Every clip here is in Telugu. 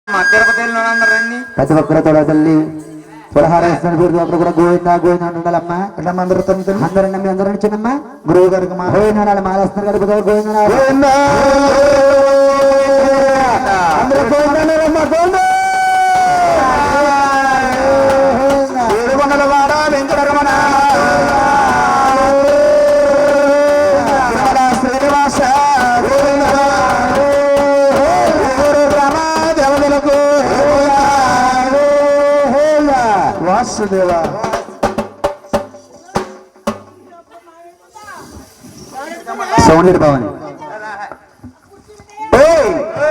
ప్రతి ఒక్కరు తోడ తల్లి పురహారేశ్వర పేరు అప్పుడు కూడా గోవిందా గోవిందా ఉండాలమ్మా. అట్లా అందరూ అందరండి మీ అందరూ చిన్నమ్మా గురువు గారికి గోవిందా మాలేస్తున్నారు కదా గోవిందా గోవిందా అందరూ గోవిందామ్మా గోవిందా వాడ వెంకటరమణ శ్రీనివాస వాసుదేవా సౌండ్ భవని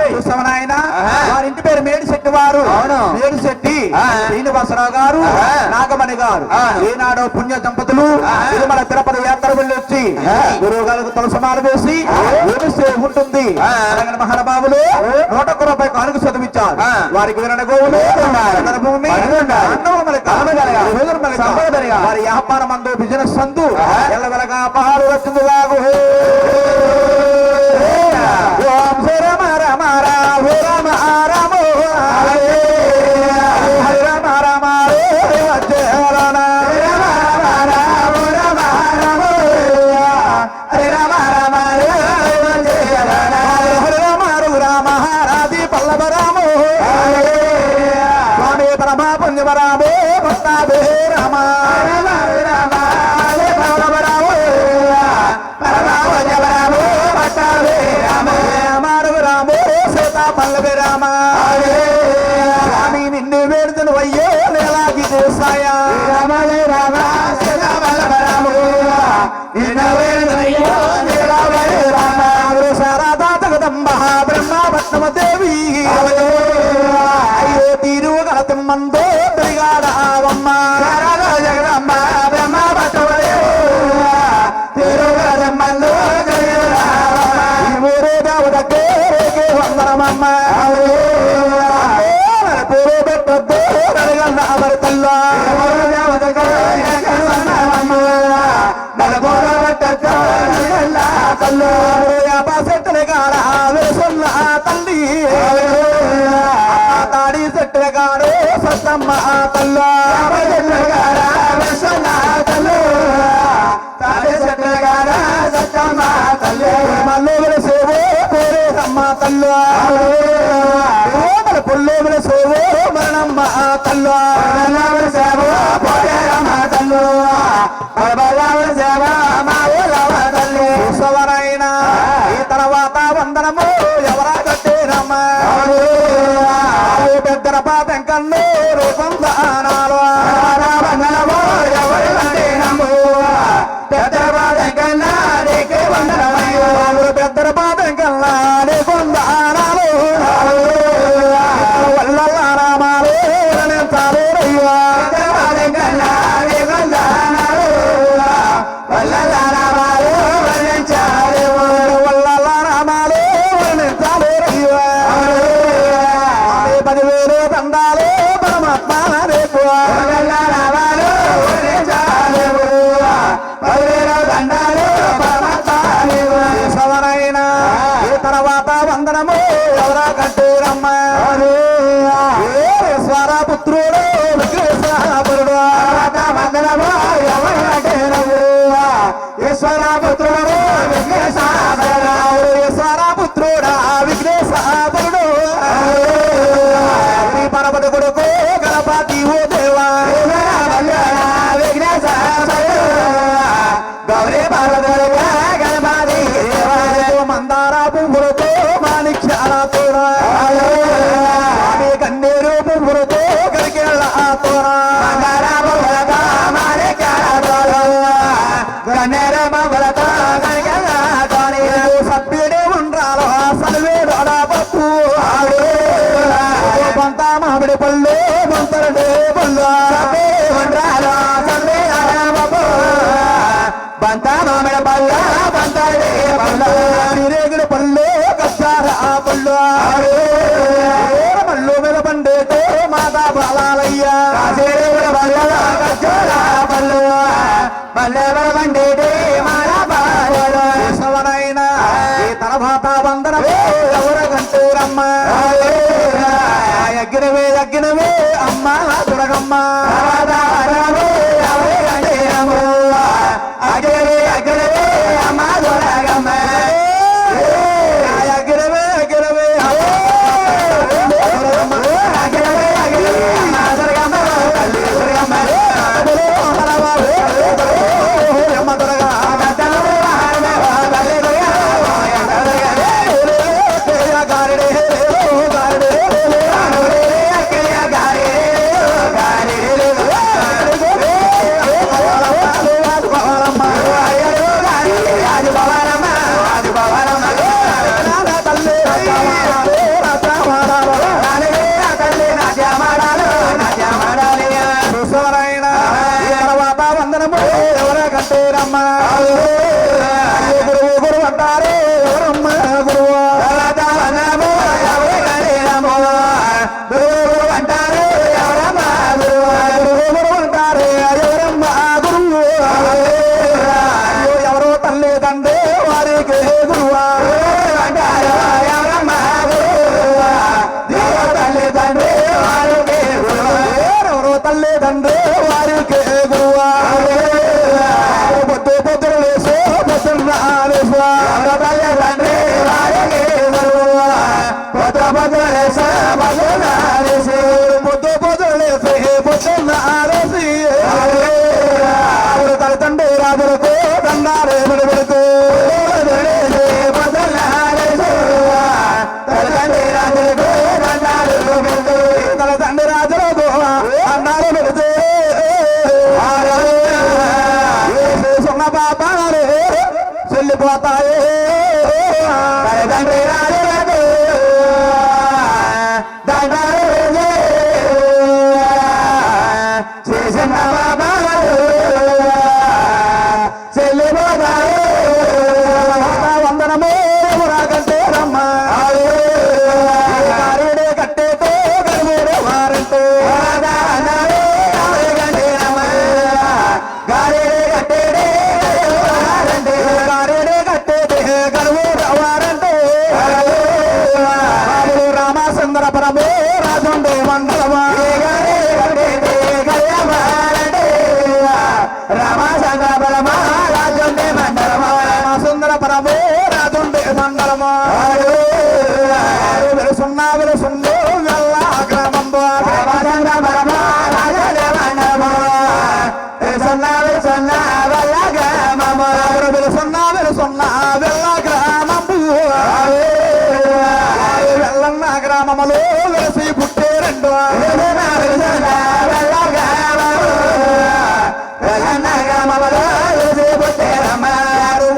చూసామనాయన వారింటి పేరు మేడిశెట్టి వారు. మేడిశెట్టి శ్రీనివాసరావు గారు, నాగమణి గారు. ఈనాడు పుణ్య దంపతులు తిరుమల తిరుపతి యాత్ర వెళ్ళి వచ్చి గురువు గారికి తులసమాలు వేసి ఏమిస్తే ఉంటుంది మహానుభావులు 101 రూపాయలు కానుక చదివించారు. వారికి వినని గోవులు భూమి వారి వ్యాపార మందు బిజినెస్ అందు ఎల్లవెలగా పాలు వచ్చింది కాదు. రామ రామ రామ రామ రామ రామ రామ రాధి పల్లవ రామ స్వామి పరమా పుణ్యవరామో భక్తాభే రామ పల్లవి రామ స్వామి నిన్ను వేడుతును అయ్యో నేలాగి దేశాయ రామ రామ శారదాతగదంబ బ్రహ్మపట్నమదేవి అయ్యో తీరు గలతిమ్మందో తిరిగాడవమ్మ జగదమ్మ బ్రహ్మపట్నమదేవి తీరు గలతిమ్మందో ఊరే దేవతకే వందనమమ్మ పూర్వ పెట్టద్దు అమరి తల్లా చెట్టుల కాడ వేసున్న తల్లి తాడి చెట్టుల కాడు సత్తమ్మ తల్లా తాడి చెట్టుల కాడ సత్తమ్మ తల్లి మల్లుల సేవో కోరేరమ్మ తల్లా పుల్లుల సేవో మరణమ్మ తల్లా సేవో కోరేరమ్మ తల్లు సేవ మా తల్లి సవరైనా ఈ తర్వాత వందనము ఎవరా కట్టేరమ్మా పెద్దల పాతం కన్ను రూపందానాలు వందనము ఎవరి కట్టేనమ్ము పెద్దల పాతం కన్నా నీకే వందనమయ్యో పెద్దల పాతం కన్నా నీ వందనాలు వల్ల రామాలు చాలు అయ్యో పాతం కన్నా నీ వందనాలు వల్ల రామాలు పదివేలు దండాలు పరమాత్మ రేపు దండాలు సవరైనా ఈ తర్వాత వందనము ఎవరా కట్టేరమ్మ స్వరపుత్రుడు విగ్రహపురుడు వందనము ఎవరు కట్టేరవు ఈశ్వరపుత్రుడు ఈశ్వరపుత్రుడా విఘ్నేశ్వరుడు పరపతి కొడుకు గణపతి ఓ దేవా గౌరీ పార్వతి గణపతి మందార పువ్వులతో మాణిక్యాలతో కన్నీరు పువ్వులతో కరికెళ్ళ సభ్యుడే ఉండ్రాలో సలివేడు అడాపప్పు బంత మామిడి పళ్ళు బంతరుడే పళ్ళు ఉండ్రాలో సలివే అడాపప్పు బంత మామిడి పళ్ళ బంతరుడే పళ్ళు రేగుడు పళ్ళు కచ్చార పళ్ళు మల్లు మీద పండేటో మాతా బాలయ్యా పళ్ళు మల్లె పండేటే మారా బాలైనా ఈ తర్వాత వందనము ఎవరు కంటూరమ్మ అగ్గినవే అమ్మ దురగమ్మ అగ్గినవే అమ్మ దురగమ్మ గురువు అంటారే ఎవరమ్మ గురువు గురువు అంటారే ఎవరమ్మ గురువు అంటారే ఎవరమ్మ గురువు ఎవరో తల్లి తండ్రి వారికి గురువా అంటారు ఎవరమ్మ గురువు తల్లి తండ్రి వారికి ఎవరో తల్లి తండ్రి వారికి గురువా తండ్రి రాజులకు దండాలు పెడుతూ తండ్రి రాజులకు దండాలు పెడుతూ సున్న పాపాలు చెల్లిపోతాయి తండ్రి రాజులకు దండాలు చేసిన పాపాలు చెల్లిపోతాయి వందనము రాకంటే రమ్మ కట్టేతో గరువుడు వారంటూ రామచంద్రపురము రాజుండే మండలమా రామచంద్రపురమా రాజుండే మండలమా రామచంద్రపురము రాజుండే మండలమా వెలుసున్నా వెలుసుందో వెళ్ళ గ్రామంలో రామచంద్రపురమా రాజుండే మండలమా వెలుసున్నా వెలుసున్నా వెళ్ళ గ్రామము వెలుసున్నా వెలుసున్నా వెళ్ళ గ్రామము వెళ్ళన్న గ్రామములో వెలిసి పుట్టే రెండు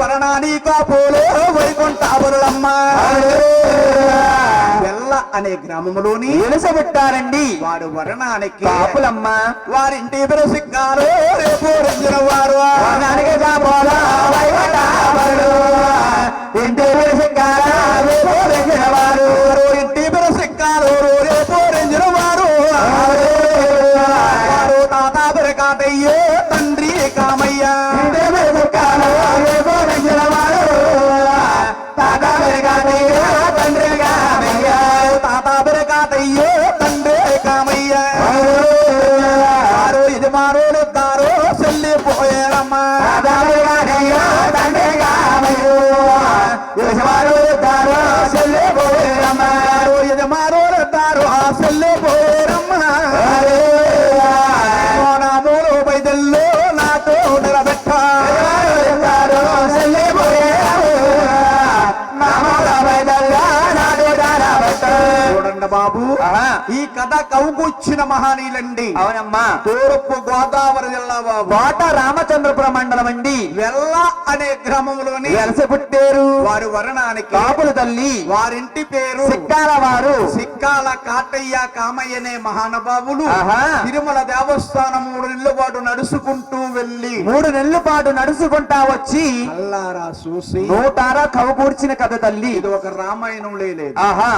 వరణాని కాపులు వైకుంఠాపురులమ్మ వెల్ల అనే గ్రామములోని వెలిసబెట్టారండి వాడు వరణానికి కాపులమ్మ వారింటి పేరు సిగ్గారు రేపు రెంజిన వారు ఇంటి పేరు సిగ్గారు రేపు రెంజిన వారు ఇంటి పేరు సిగ్గారు రేపు రెంజిన వారు తాత పేరు కాటయ్యే తండ్రి కామయ్య రేపు రెంజిన వారు తాత పేరు కాటయ్యే తండ్రి కామయ్య తాత పేరు కాటయ్యే తండ్రి కామయ్య వారు ఇది మారోలు దారు చెల్లిపోయారమ్మ తండ్రి కామయ్య మూడు బైదల్లో నాతో చూడండి బాబు ఈ కథ కవుకొచ్చిన మహానీయులండి అవునమ్మా తూర్పు గోదావరి జిల్లా బాబు కోట రామచంద్రపురం మండలం అండి వెల్ల అనే గ్రామంలోని వెలస పుట్టారు వారు వరణానికి కాపుల తల్లి వారింటి పేరు సిక్కాల వారు సిక్కాల కాటయ్య కామయ్య అనే మహానుభావులు తిరుమల దేవస్థానం 3 నెలల పాటు నడుచుకుంటూ వెళ్ళి 3 నెలల పాటు నడుచుకుంటా వచ్చి అల్లారా చూసి నోటారా కవు కూర్చిన కథ తల్లి ఇది ఒక రామాయణంలో లేదు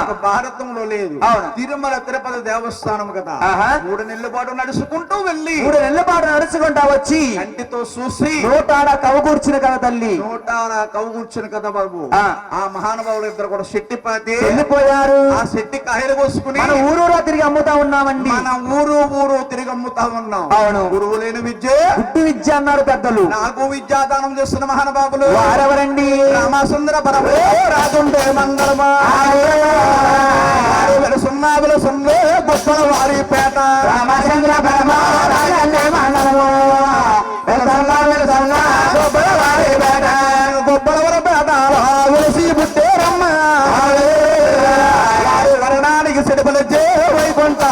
ఒక భారతంలో లేదు తిరుమల తిరుపతి దేవస్థానం కదా 3 నెలల పాటు నడుచుకుంటూ వెళ్ళి 3 నెలల పాటు నడుచుకుంటా వచ్చి కంటితో చూసి నోటాడ కవగూర్చిన కదా తల్లి నోటాడ కవుకూర్చుని కదా బాబు ఆ మహానుభావులు ఇద్దరు కూడా శెట్టి పాతి వెళ్ళిపోయారు. ఆ శెట్టి కాయలు కోసుకుని మన ఊరూరా తిరిగి అమ్ముతా ఉన్నామండి. మన ఊరు తిరిగి అమ్ముతా ఉన్నాం. అవును. గురువు లేని విద్య గుడ్డి విద్య అన్నారు పెద్దలు. నాకు విద్యాదానం చేస్తున్న మహానుభావులు వారెవరండి? రామసుందర పరమ రాజుండే మంగళమా సున్నాబులు గొప్పల వారి పేట రామచంద్ర పరమ రాజుండే మంగళమా గొప్పల వారి పేట గొప్పల వారి పేట వెలిసి పుట్టేరమ్మ వరణానికి సిడిపలచ్చే వైకుంఠ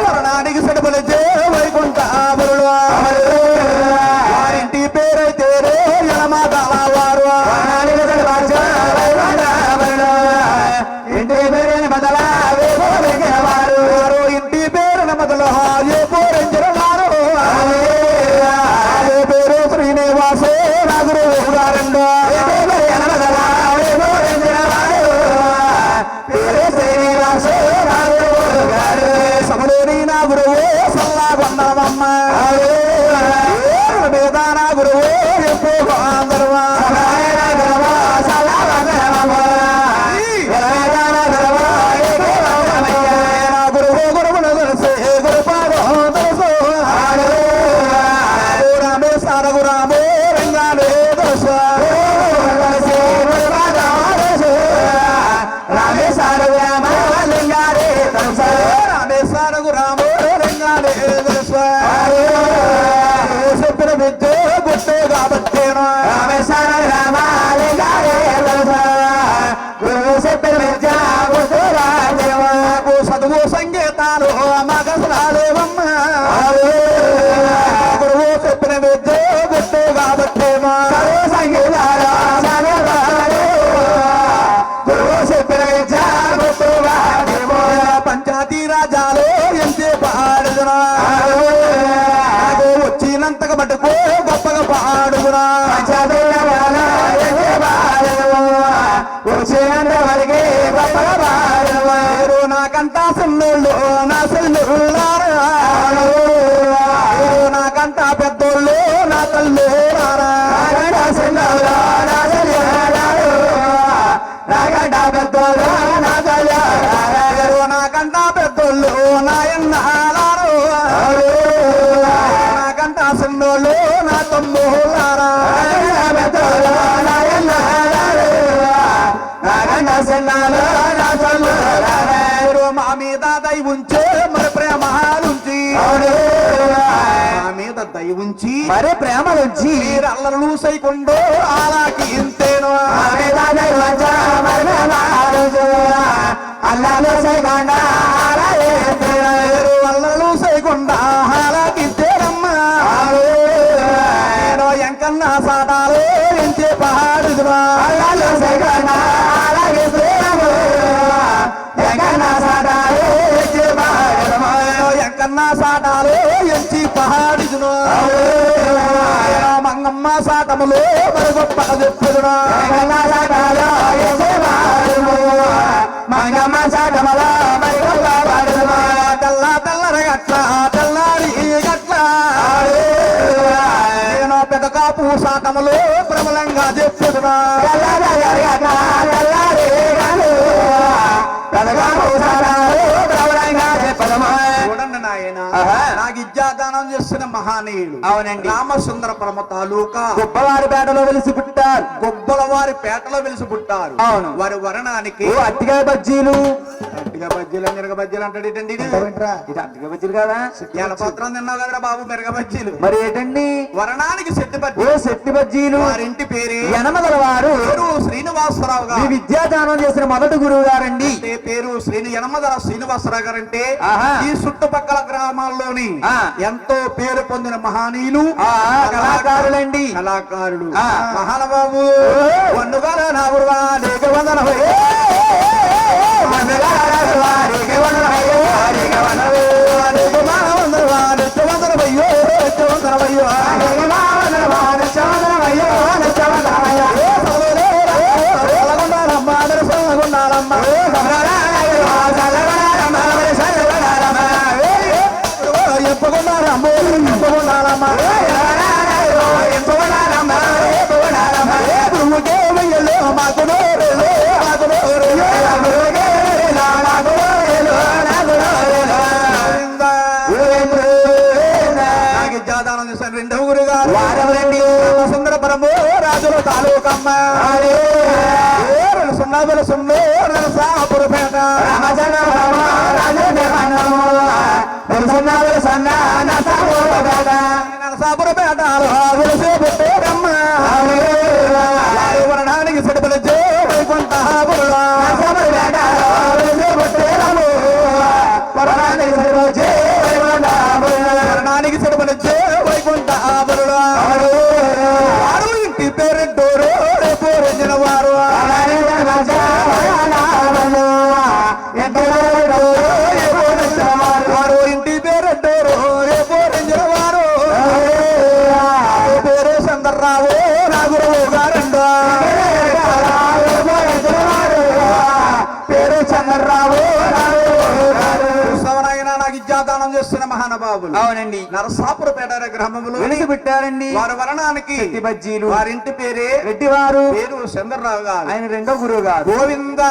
వరణానికి సిడిపలచ్చే వైకుంఠ వారింటి పేరైతే యలమాదాల వారు ఇంటి పేరుని బదలా వారు ఇంటి పేరున మొదలు ఏ పోరెంచిన వారు పేరు శ్రీనివాసే నాగురు గారండు సమలేని నా గురువు సల్లా కొండమమ్మ వేదాన గురువు ఎప్పుడు అందరమా గురువు గురువును తెలిసే గురుపాదం తెలుసు రామేశార గురామో రంగాలే తెలుసు రామేశార గురామో రంగాలే తెలుసు చెప్పిన విద్య గుర్తే కాబట్టి చదువు సంగీతాలు మగసరాలేవమ్మ గురువు చెప్పిన విద్య గుర్తే కాబట్టి పంచాయతీ రాజాలు ఎంతే పాడుదురా వచ్చినంతగా మటుకు గొప్పగా పాడుదురా నాకంటా సుల్లుళ్ళు నా సుల్లున్నారా నాకంటా పెద్దోళ్ళు నా తల్లు నాకంటా పెద్దోళ్ళు నాయన్నారు నాకంటా సుల్లోళ్ళు నా తమ్ముళ్ళారా మా మీద దయ ఉంచే మరి ప్రేమలుంచి మా మీద దయ ఉంచి మరి ప్రేమలుంచి మీరు అల్లరు సైకుండో అలాకి ఇంతేను అల్లాలు సైకొండ అల్లరు సైకుండా అలాకి ఇంతేనమ్మా నేను ఎంకన్నా సాటాలు ఎంచే పాడుదురా అల్లాలు సైకొండ అలాగే ఎంకన్నా సాటాలు ఎంచి పహాడిదును మంగమ్మ సాటములు మరి గొప్ప చెప్పుదును మంగమ్మ సాటముల మరి గొప్ప తెల్ల తెల్లరి గట్ల తెల్లారి గట్ల నేను పెద్ద కాపు సాటములు ప్రబలంగా చెప్పుదును చూడండి నాయన నాకు విద్యాదానం చేస్తున్న మహానీయుడు అవునండి రామసుందర పరమ తాలూకా గొప్పవారి పేటలో వెలిసి పుట్టారు. గొప్పల వారి పేటలో వెలిసి పుట్టారు. అవును. వారి వరణానికి అట్టికాయ బజ్జీలు అట్టిగా బజ్జీలు మిరగ బజ్జీలు అంటాడు ఏంటండి ఇది అట్టికాయ బజ్జీలు కదా పత్రం తిన్నావు కదరా బాబు మిరగ బజ్జీలు మరి ఏంటండి వరణానికి శెట్టి ఓ బజ్జీలు శెట్టి బజ్జీలు వారింటి పేరు యనమదల వారు పేరు శ్రీనివాసరావు ఈ గారు విద్యాదానం చేసిన మొదటి గురువు గారండి. పేరు యనమదల శ్రీనివాసరావు గారు అంటే ఆహా. ఈ చుట్టుపక్కల గ్రామాల్లోని ఎంతో పేరు పొందిన మహనీయులు కళాకారులండి కళాకారుడు మహానుభావు వన్నుగల నాగురువా లేక వందనమై నాకు నోరెలో, నాకు నోరెలో, నాకు నోరెలో, నాకు నోరెలో, నాకు నోరెలో. గోవిందా. నాకు ఇచ్చాదానం చేశాను రెండవ గురు గారు వారెవరండి? సుందరపురము రాజుల తాలూకమ్మ సున్నాదుల సున్నూరు సాపురపేట నరసాపురపేటలో పుట్టేరమ్మ వరణానికి సిడుపుల వైకుంఠ వరణానికి సిడుపుల వైకుంఠ వారు ఇంటి పేరెంటూరు రేపు రెండిన వారు వారు ఇంటి పేరెంటూరు రేపు రెండిన వారు పేరు చంద్రరావు నా గురువు గారండు పేరు చంద్రరావు ఉత్సవనైనా నాకు ఇజ్జాదానం చేస్తున్న మహానుభావులు అవునండి. నరసాపురపేట గ్రామంలో వెలిసి పెట్టారండి వారి వరణానికి రెడ్డి బజ్జీలు. వారింటి పేరే రెడ్డివారు పేరు చంద్రరావు గారు ఆయన రెండో గురువు గారు. గోవింద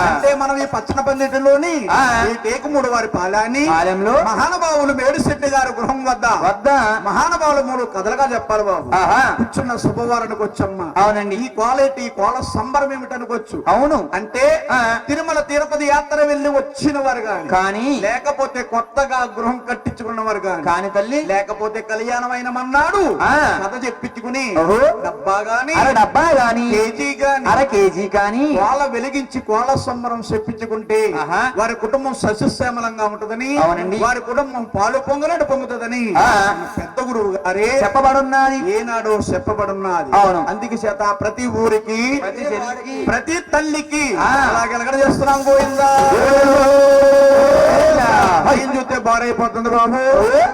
అంటే మనం ఈ పచ్చన పందిటిలోని ఆ. ఈ టేకుమూడు వారి పాలాన్ని పాలెంలో మహానుభావులు మేడిశెట్టి గారి గృహం వద్ద మహానుభావులు మూడు కథలుగా చెప్పాలి బాబు ఆహా. కూర్చున్న శుభవారానికి వచ్చమ్మా అవునండి. ఈ క్వాలిటీ కోల సంబరం ఏమిటనుకోవచ్చు అవును. అంటే ఆ. తిరుమల తిరుపతి యాత్ర వెళ్ళి వచ్చిన వారు గాని కానీ లేకపోతే కొత్తగా గృహం కట్టించుకున్న వారు గాని కాని తల్లి లేకపోతే కళ్యాణమైన మన్నాడు ఆ. కథ చెప్పించుకుని ఓహో. డబ్బా గాని అర డబ్బా గాని కేజీ గాని అర కేజీ కాని కోల వెలిగించి కోల సంబరం చెప్పించుకుంటే ఆహా. వారి కుటుంబం సస్యశ్యామలంగా ఉంటుందని అవునండి. వారి కుటుంబం పాలు పొంగనట్టు పొంగుతుందని ఆ. పెద్ద గురువు గారే చెప్పబడున్నది. ఏనాడు చెప్పబడున్నది అవును. అందుకే చేత ప్రతి ఊరికి ప్రతి చెల్లికి, ప్రతి తల్లికి ఆ. అలాగెలగడ చేస్తున్నాం గోవిందా భయం చూస్తే బారైపోతుంది బాబు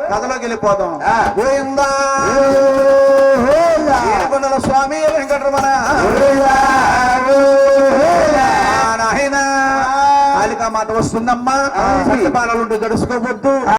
కథలోకి వెళ్ళిపోతాం ఆ. గోవిందా ఏడుకొండల స్వామి వెంకటరమణ నాయన కాళికా మాత వస్తుందమ్మా సత్యపాలలు ఉంటూ జడుసుకోవద్దు.